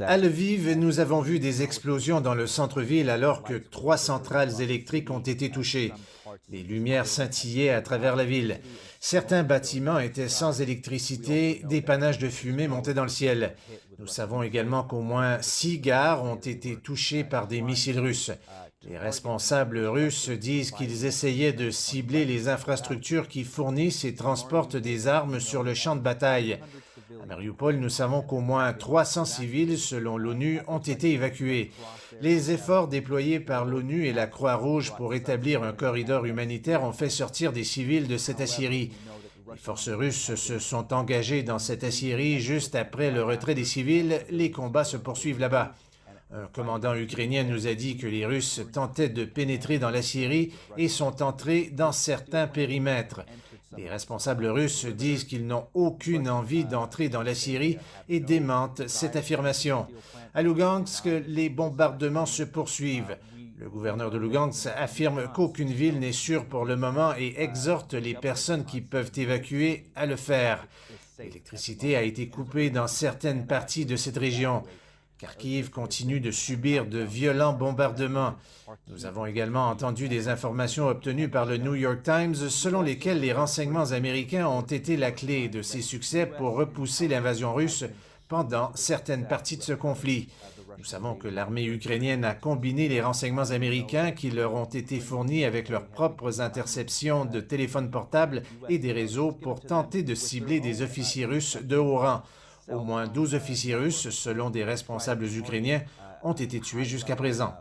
À Lviv, nous avons vu des explosions dans le centre-ville alors que 3 centrales électriques ont été touchées. Les lumières scintillaient à travers la ville. Certains bâtiments étaient sans électricité, des panaches de fumée montaient dans le ciel. Nous savons également qu'au moins 6 gares ont été touchées par des missiles russes. Les responsables russes disent qu'ils essayaient de cibler les infrastructures qui fournissent et transportent des armes sur le champ de bataille. À Mariupol, nous savons qu'au moins 300 civils, selon l'ONU, ont été évacués. Les efforts déployés par l'ONU et la Croix-Rouge pour établir un corridor humanitaire ont fait sortir des civils de cette asyrie. Les forces russes se sont engagées dans cette asyrie juste après le retrait des civils. Les combats se poursuivent là-bas. Un commandant ukrainien nous a dit que les Russes tentaient de pénétrer dans la Syrie et sont entrés dans certains périmètres. Les responsables russes disent qu'ils n'ont aucune envie d'entrer dans la Syrie et démentent cette affirmation. À Lugansk, les bombardements se poursuivent. Le gouverneur de Lugansk affirme qu'aucune ville n'est sûre pour le moment et exhorte les personnes qui peuvent évacuer à le faire. L'électricité a été coupée dans certaines parties de cette région. Kharkiv continue de subir de violents bombardements. Nous avons également entendu des informations obtenues par le New York Times selon lesquelles les renseignements américains ont été la clé de ces succès pour repousser l'invasion russe pendant certaines parties de ce conflit. Nous savons que l'armée ukrainienne a combiné les renseignements américains qui leur ont été fournis avec leurs propres interceptions de téléphones portables et des réseaux pour tenter de cibler des officiers russes de haut rang. Au moins 12 officiers russes, selon des responsables ukrainiens, ont été tués jusqu'à présent.